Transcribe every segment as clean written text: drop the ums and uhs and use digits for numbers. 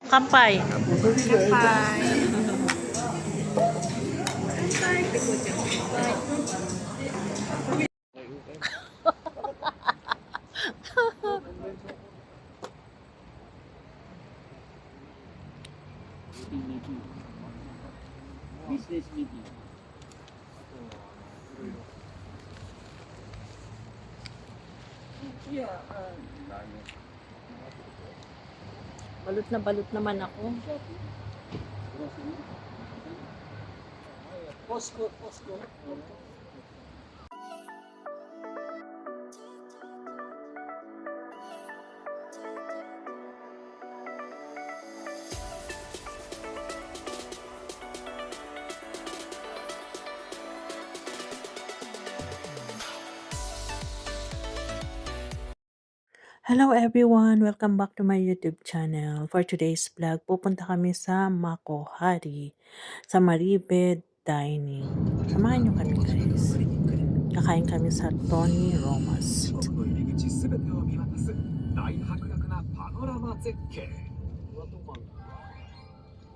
Kampay. Kampay. Business meeting. Balot na balot naman ako. Posko. Hello everyone! Welcome back to my YouTube channel. For today's vlog, pupunta kami sa Makohari, sa Maribed Dining. Samahan nyo kami guys. Kakain kami sa Tony Romas. の入り口すべてを見渡す大迫力なパノラマ絶景。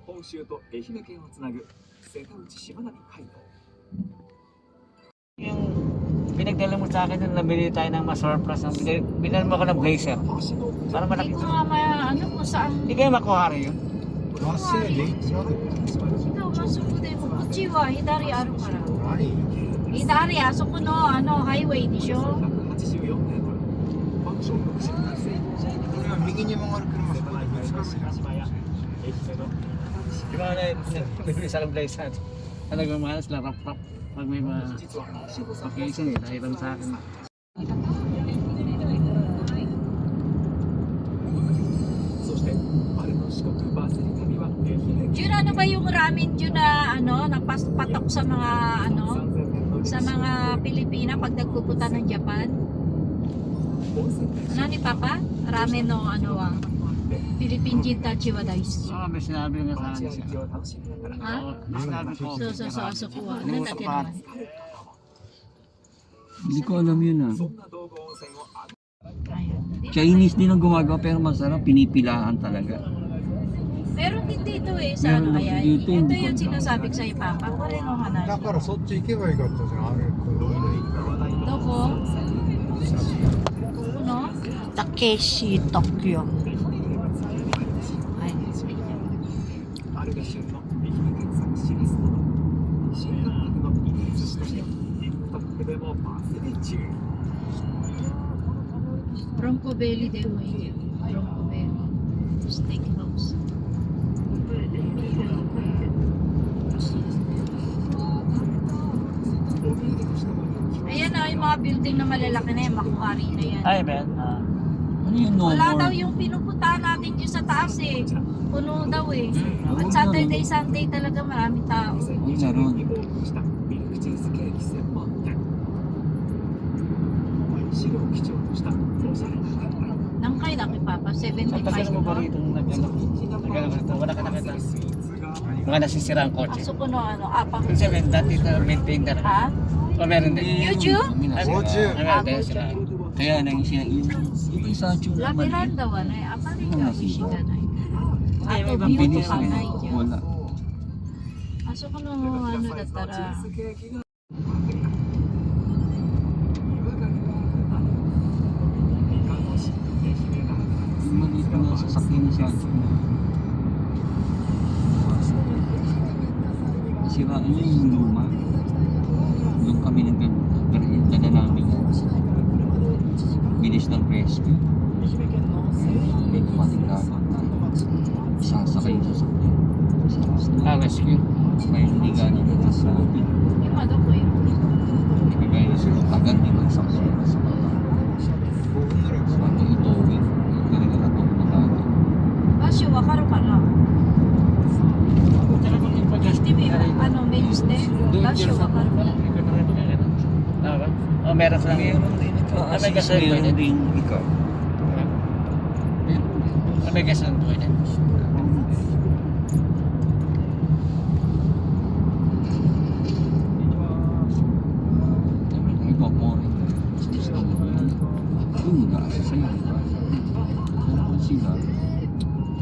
本州と愛媛県をつなぐ瀬戸内しまなみ海道。 Yung pinagdala mo sa akin nung nabili tayo ng ma-surprise, binala mo ako ng blazer. Para malaki. Hindi ko nga ano kung saan. Hindi kayo Makohari yun? 違う、まっすぐでもこっちは左あるから。左あそこのハイウェイでしょ。184メートル。マンション6階建て。右に曲がる車そこでぶつかるよ。 Di ba nabili sa akin blazer? Talagang malas lang rap-rap. Pag may mga occasion, nahiram sa akin. そして春の四国バスリ旅は愛媛県。 Jun, ano ba yung ramen Jun na napatok sa mga sa mga Pilipina pag nagpupunta ng Japan? Ano ni Papa? Ramen no Philippine Jintachi wa daisuki. May sinabi nga sa akin siya. Ha? Sinabi ko. So, aso ko. Ano dati naman? Hindi ko alam yun そんな道後温泉を Ayun. Chinese din ang gumagawa pero masarap, pinipilahan talaga. Meron din dito sa Meron kaya. dito, Ito hindi yung ko- sinasabi ko sa'yo, Papa. Pareho ka na. だからそっち行けばよかったじゃん。あれこの Doko? No? Takeshi, Tokyo. 春が旬の愛媛県産しらすなど新感覚のイメージとして TikTok でもバズり中。 Bronco Belly de Huey. Bronco Belly. Steakhouse. Ayan na, yung mga building na malalaki na yan, Makohari na yan. Ay, Ben. Ano yung no Wala more? daw yung pinupuntahan natin dyan sa taas eh. Puno daw eh. At Saturday, Sunday talaga maraming tao. Ay, naroon. オープンしたミルクチーズケーキ専門店。白を基調としたおしゃれな店内。 Nang kay laki Papa, Ang tagal 75 mo ba ko. rito nung nag-ano? Wala ka nakita. Mga nasisira ang kotse. Aso ko no, apang. Yung 7, dati na maintain na rin. Ha? O meron din. YouTube? Ay, meron din sila. Kaya nang siya iba yung statue na mali. Labiran daw apang rin ka, fishing ka na. Ay, Ako, ibang beauty binis pa na eh. dyan. Wala. Aso ko no, datara. Yung maliit na sasakyan niya siya. Siraan niya yung luma. Doon kami nagdala namin. Bilis ng rescue. May kumating dapat na isasakay yung sasakyan. Rescue? May hindi galing na sa atin. Yung ano ko yun. Hindi ka gaya sila. Tagal din ang sakyan sa mga. So, ano itowing? Talaga na ito na natin. Basyo, wakaro ka na. Estimate, mainstay. Basyo, wakaro ka na. Oh, meron sa lang. May gasolin po yun. din ikaw. May gasolin po yun. Ikaw po rin. Yung mag-aasa sa'yo, diba? Pero kung sila,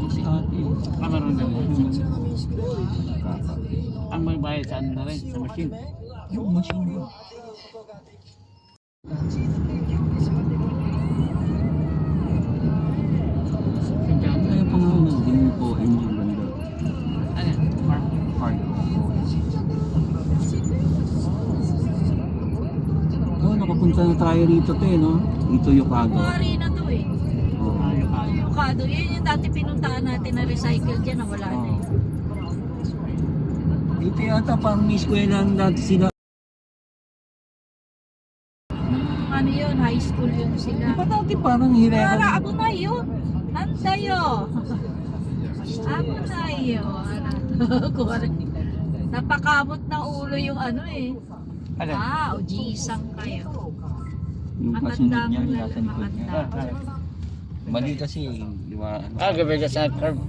si ate, Meron din. Ang may bayad sa ano na rin, sa machine. Yung machine ba? Kaya pa nga nagding po engine banda. Ano yan? Farm. Park. Oh, nakapunta na tayo rito te, no? Dito Yokado. Kuwari na to eh. Oh. Yung kado, yan yung dati pinuntaan natin na recycle dyan na wala na eh. Dito yata parang may eskwelahan dati sila. Ano yun, high school yun sila. Di ba dati parang hirera? Para ako na yun. Nandayo. Ako na yun. Kuwari. Napakamot ng ulo yung ano eh. Ano? Ah, o gisang kayo. Yung kasunod niya, nasa likod niya. Mali kasi, di ba? Gabi ka sa curb.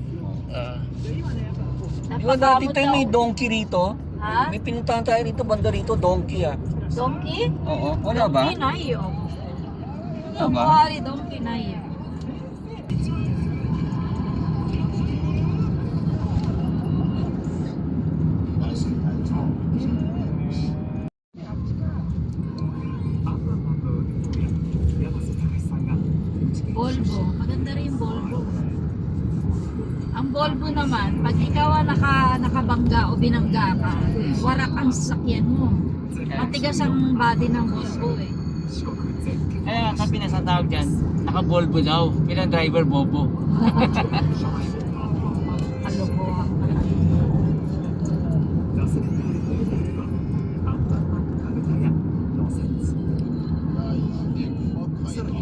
Di ba dati tayo may donkey rito? Ha? May pinuntahan tayo rito, banda rito, donkey ah. Donkey? Oo, wala ba? Donkey na yun. Wala ba? Kuwari, donkey na yun. Volvo. Maganda rin yung Volvo. Ang Volvo naman, pag ikaw ang nakabangga o binangga ka, warak ang sasakyan mo. Matigas ang body ng Volvo eh. Kaya sabi na sa tawag dyan, naka-Volvo daw. Bilang driver, bobo. Kalokohan ka na.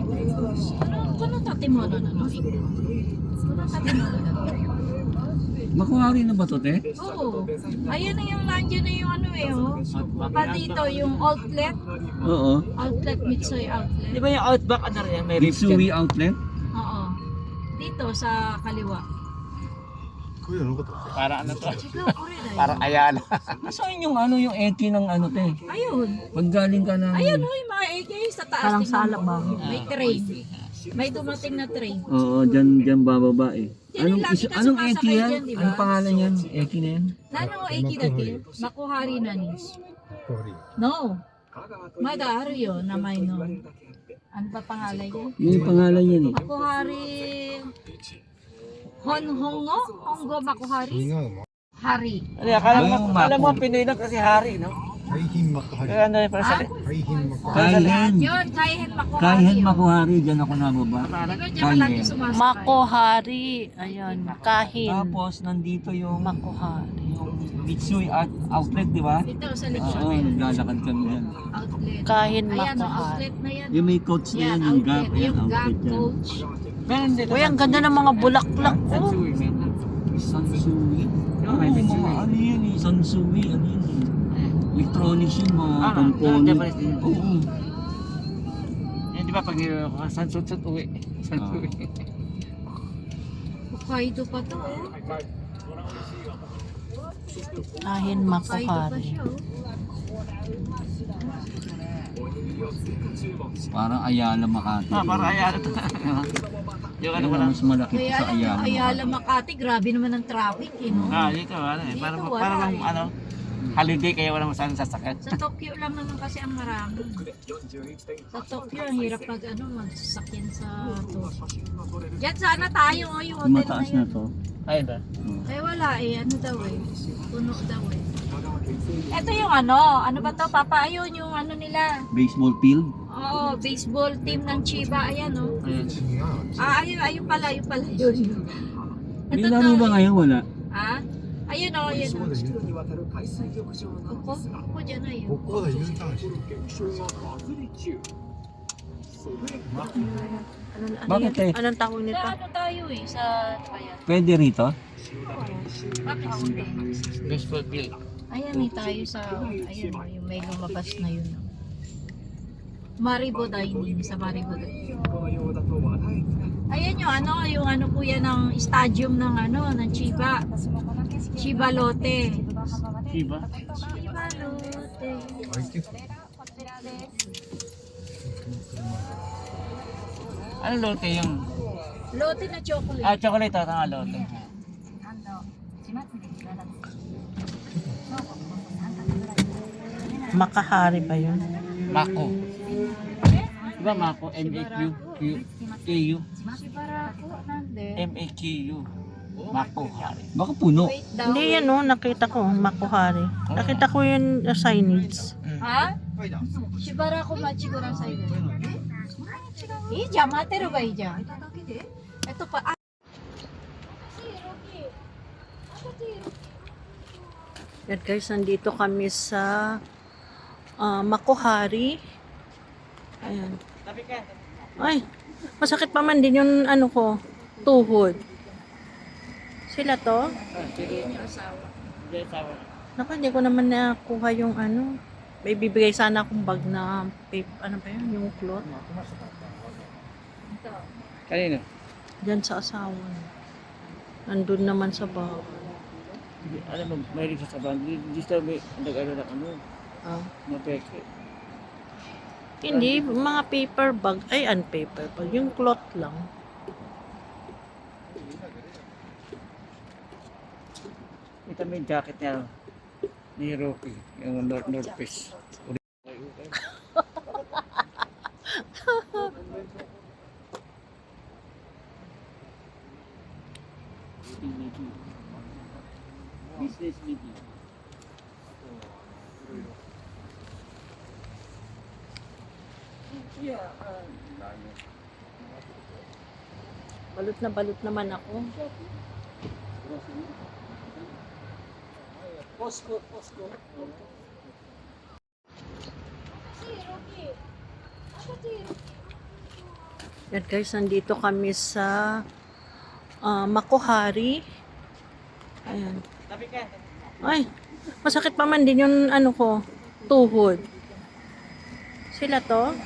Kuno tatimono na no? Kuno tatimono na no? Makuhari na ba to, te? Oo. Ayun na yung nandiyan na yung ano eh oh. Pa dito yung outlet. Oo. Outlet, Mitsui outlet. Di ba yung Outback ano rin yan? May rift Mitsui yan. outlet? Oo. Dito sa kaliwa. Para ano to? Siguro ko rin ay. Parang Ayala. Saan yung ano, yung eki ng ano, te? Ayun. Pag galing ka ng... Ayun oh, yung mga AK sa taas. Parang tingnan sa mo. Alabang. May train. May dumating na train. Oo, dyan bababa eh. Yan yung lagi ka Anong sumasakay eki yan? dyan, di ba? Anong pangalan yan? Eki na yan? Nano AK dati? Makuhari na ni. No. Madaaro yun na may no. Ano ba pangalan yun? Yung pangalan yan eh. Makuhari... Hongo? Hongo Makuhari? Hari. Ano, akala Ay, mo, yung akala mo mako. Pinoy lang kasi hari, no? Kaya ano yung para sa... Kaihen. Yun, Kaihen Makuhari. Kaihen yun. Makuhari, dyan ako nababa. Di ba dyan malaki Kaihen. sumasakay? Makohari. Ayun. Kahin. Tapos nandito yung Makohari. Mitsui outlet, di ba? Dito sa likod. Oo, naglalakad kami yan. Outlet. Kahin Ayan, Makohari. outlet na yan. Yung may coach na yan, yung gap, ayan, Yung gap outlet yan. coach. Meron dito. Uy, ang ganda ng mga bulaklak. Oh. Sansui, man. Sansui? Oo, may Mitsui. mga ano yun eh, Sansui, ano yun eh. Electronics yun, mga Ah, component. Japanese din. Oo. Yan, di ba pag sansut-sut uwi? Sansui. Hokkaido pa to, oh. Kahin Hokkaido pa Makohari. siya, oh. Parang Ayala Makati. Para Ayala to. Yung ano Kaya wala. mas malaki Kaya pa sa alam mo, Ayala. Ayala Makati, grabe naman ang traffic, eh, no? Dito ano eh. Para Dito para wala bang eh. ano, holiday kaya walang saan sasakyan. Sa Tokyo lang naman kasi ang marami. Sa Tokyo, ang hirap pag ano, magsasakyan sa Tokyo. Diyan sana tayo, oh, yung Yung hotel mataas na na yun. to. Ayun ba? Eh wala eh, ano daw eh. Puno daw eh. Ito yung ano ba to? Papa, ayun yung ano nila. Baseball field. Oo, baseball team ng Chiba, ayan oh. Ayun. Ayun pala yun. May laro ba ngayon? Wala. Ha? Ayun oh, ayun oh. Ako dyan ayun. Bakit eh? Anong tawag Sa nito? ano tayo eh, sa ayan. Pwede rito? Bakit hindi? Baseball field. Ayan eh tayo sa, ayun oh, yung may lumabas na yun. Oh. Maribo Dining, sa Maribo Dining. Ayan yung ano po yan ng stadium ng ano, ng Chiba. Chiba Lotte. Diba? Chiba Lotte. Ano lote yung... Lotte na chocolate. Chocolate ito. Tanga lote. Makahari ba yun? Mako. Diba Mako? M-A-Q? K-U? Shibarako, nande. M-A-Q-U. Mako Hari. Baka puno. Wait daw. Hindi yan oh, nakita ko, Makuhari. Nakita ko yung signage. Ha? Shibarako machiguro sa iyo. Mate ba ijan? Ito pa. Yan guys, nandito kami sa Makuhari. Ayan. Ay, masakit pa man din yung ano ko, tuhod. Sila to? Naku, hindi ko naman nakuha yung ano. May bibigay sana akong bag na paper, ano ba yun, yung cloth. Kanino? Diyan sa asawa. Nandun naman sa bahay. Alam mo, may rin sa sabahan. Di sa may nag-ano na ano. Ah. Mapeke. Hindi, mga paper bag. Ay, paper bag. Yung cloth lang. Ito may jacket niya. Ni Rocky. Yung North Face. Business meeting. Balot naman ako. Posko. Yan guys, nandito kami sa Makuhari. Ayan. Ay, masakit pa man din yung ano ko, tuhod. Sila to?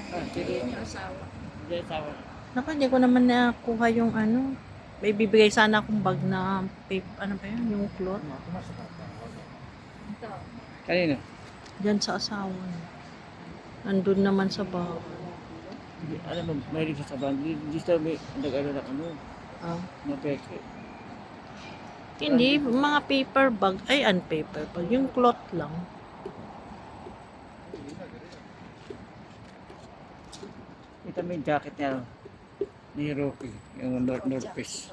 Naku, hindi ko naman nakuha yung ano. May bibigay sana akong bag na paper, ano ba yun, yung cloth. Kanino? Diyan sa asawa. Nandun naman sa bahay. Alam mo, may rin sa sabahan. Di sa may nag-ano na ano. Ah. Mapeke. Hindi, mga paper bag. Ay, paper bag. Yung cloth lang. Ito may jacket niya. Ni Rocky. Yung North Face.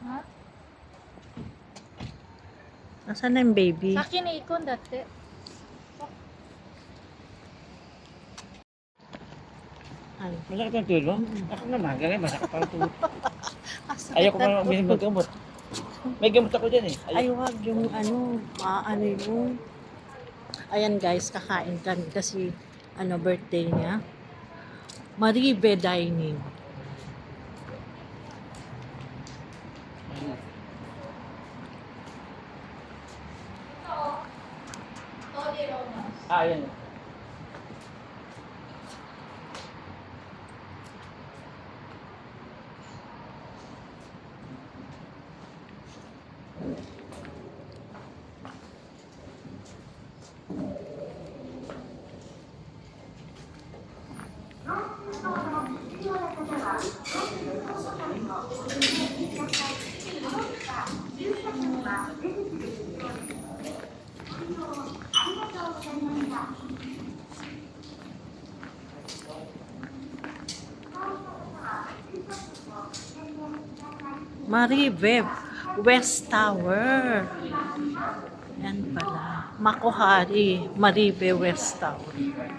Ha? Nasaan na yung baby? Sakin ikon dati. Ay. Masakit ang tuhod mo? Ako naman, ganyan, masakit pa ang tuhod. Ayoko pa uminom ng gamot. May gamot ako dyan eh. Ay, wag yung ano, ano yung... Ayan guys, kakain kami kasi ano, birthday niya. Maribe Dining. Ayan. Maribe West Tower. Yan pala. Makuhari, Maribe West Tower. Yan.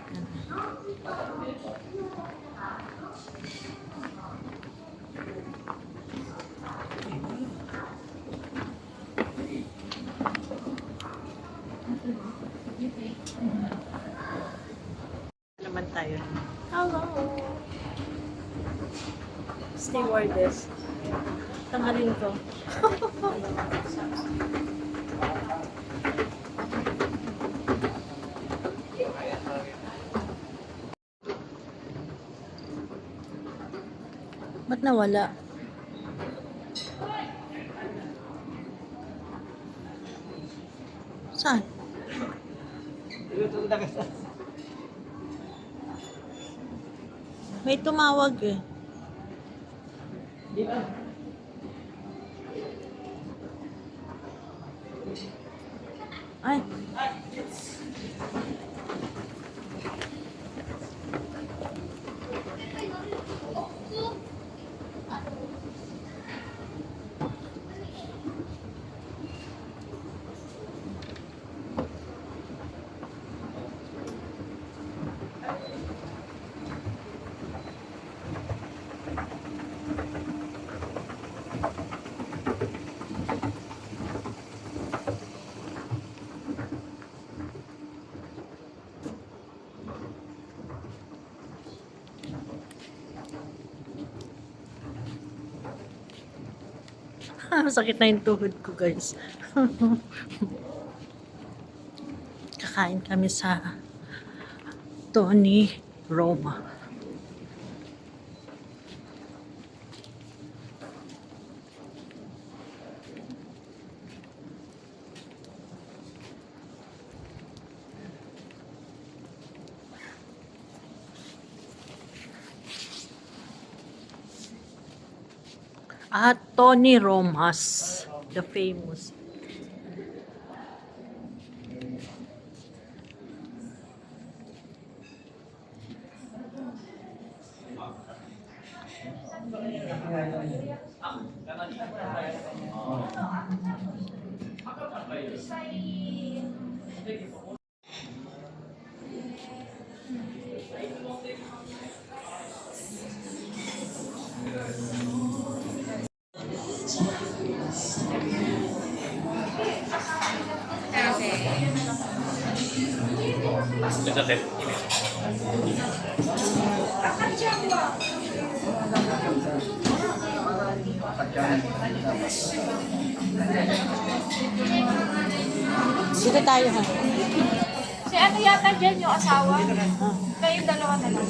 Naman tayo. Hello. Stewardess. Tanghalin ko. Ba't nawala? Saan? May tumawag eh. Ay. Sakit na yung tuhod ko, guys. Kakain kami sa Tony Roma. At Tony Romas, the famous. Dito tayo ha. Si ano yata dyan yung asawa? Kayong dalawa na lang.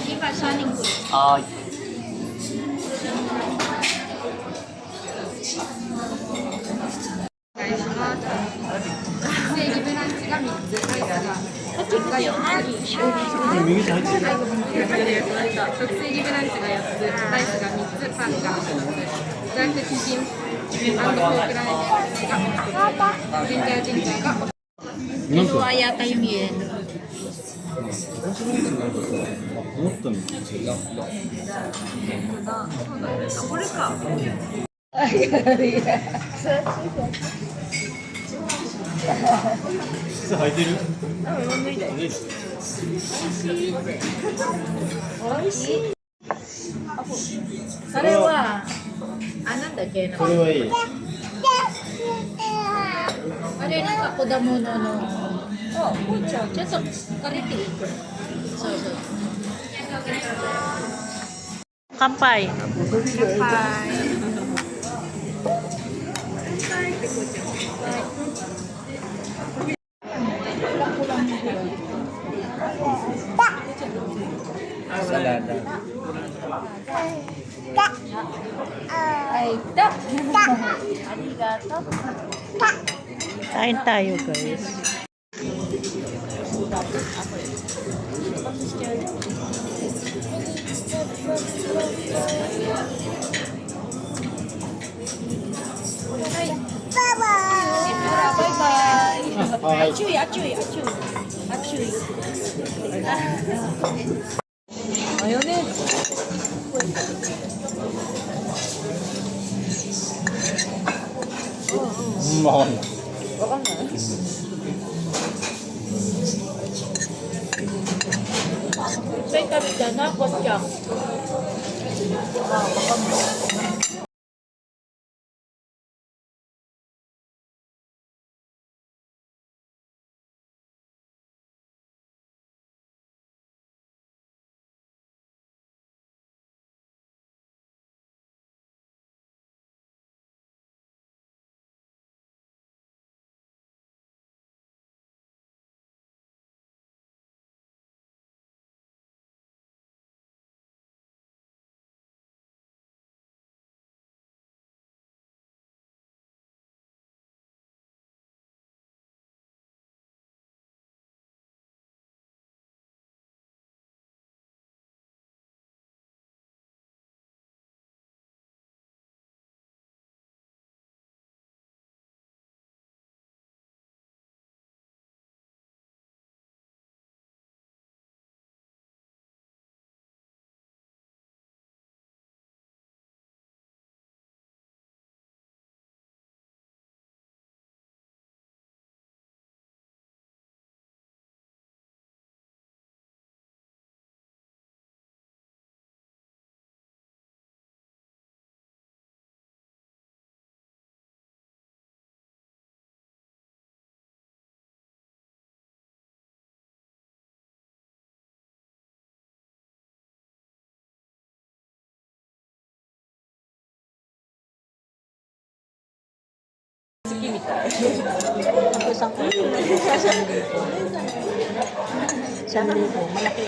Iba, saning ko. Dalawa yata yung yelo. Sarewa. Ananda kaya na. これはいい。 Ano yun ang kakuda mo no? Oh, mucho. Cheto, kariti. So. Kampay. Salada. Ay, tak. Arigato. Kain tayo, guys. Bye-bye. Achuy, achuy, achuy. Achuy. Mayonnaise. May kami dyan na, kotyak. Fujiみたい。Isang kilo. 1,000. Malaki.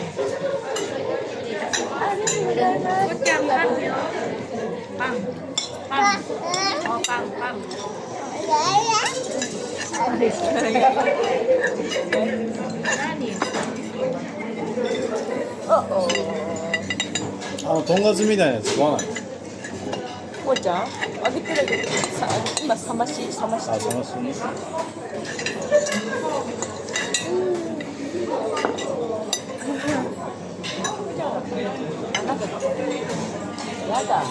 Kucang, pang yun. Pang. Pang. Oh, pang, pang. Nani? とんかつみたいなやつ食わない。こうちゃんあげてるさ今冷ましあ、その人ね。やだ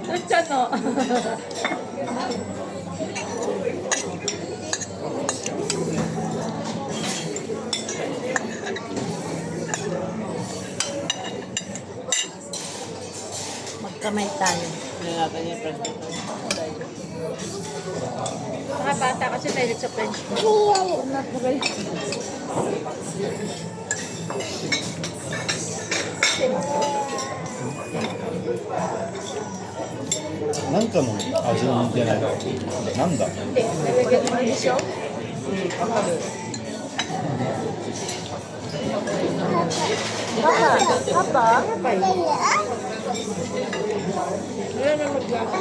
どっちゃんのmagkamay tayo. Mga bata kasi mahilig sa French food. なんかの味に似てない。なんだ。 Nalagyan mo ng show? Papa? Wala na mag-gasa.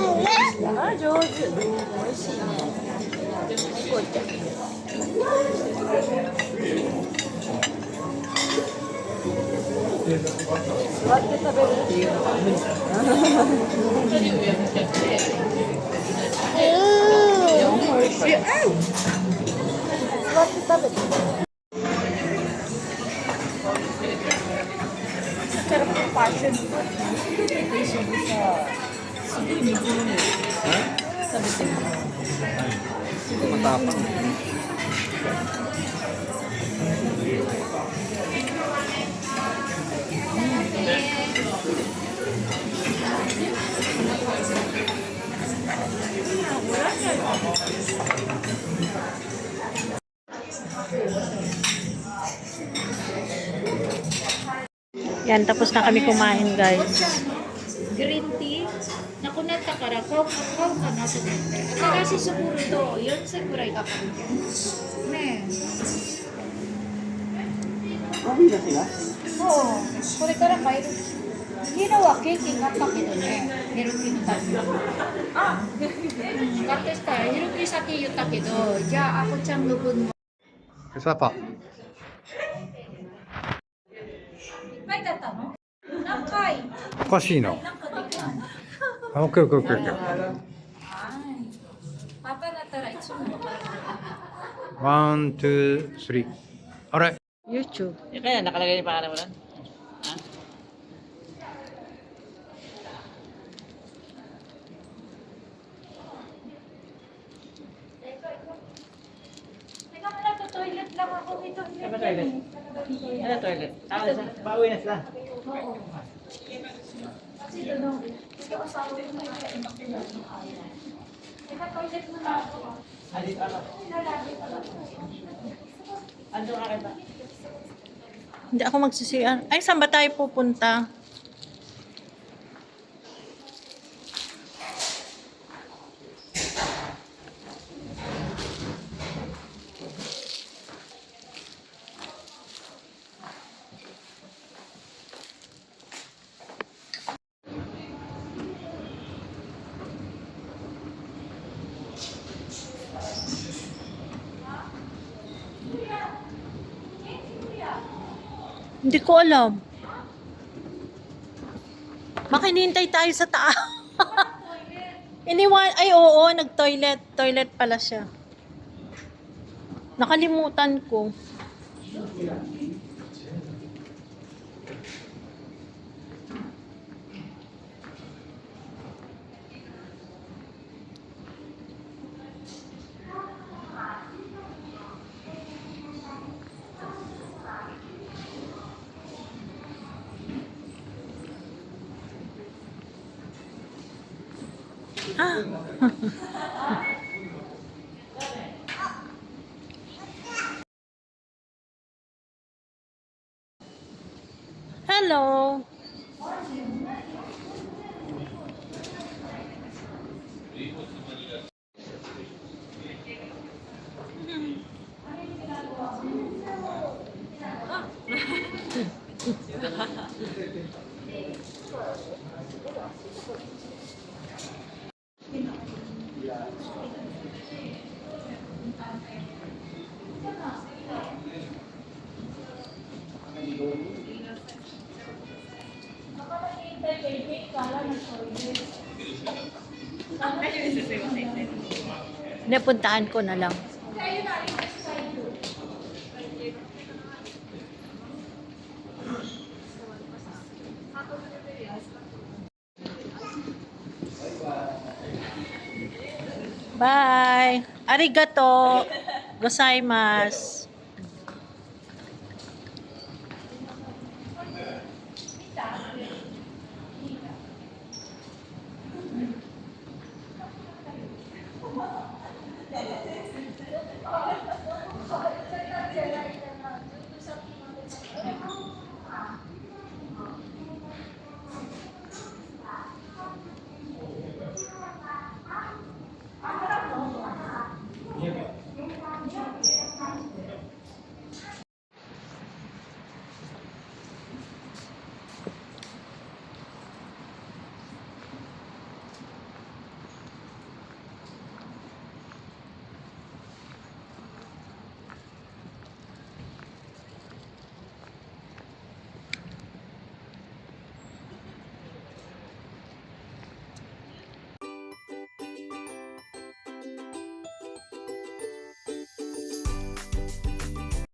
Ah, 上手。美味しいね。こうちゃん。座って食べるっていうのは無理だな。美味しい。座って食べて。Sarap ng passion fruit. Hindi siya sa siguro may gulo niya. Sabi ko. Matapang. Yan, tapos na kami kumain, guys. Green tea. Nakunata ka ra. Kau ka na sa dente. Kasi siguro to. Yun siguro ay kapag. Ne. そうこれから帰る昨日はケーキ買ったけどねヘルピーのために買ってきたらヘルピー先言ったけどじゃああこちゃんの分もいっサパ。ぱいだったの何回おかしいな。なんかできないあ、オッケーオッケーオッケーオッケー。パパだったらいつもワン、ツー、スリー。あれ YouTube. Kaya nakalagay yung pangalan mo lang? Ha? Teka mo lang, toilet lang ako dito. Ano toilet? Ano toilet? Ah, pauwi na sila. Kasi doon, kasi asawa ko na Teka, toilet mo na ako. Ah, dito ako. Ando ka kita. Hindi ako magsisiyan. Ay, saan ba tayo pupunta? Hindi ko alam. Makinintay tayo sa taas. Ay oo, nag-toilet. Toilet pala siya. Nakalimutan ko. Ah. Hello. Napuntaan ko na lang. Bye. Arigato. Gozaimasu.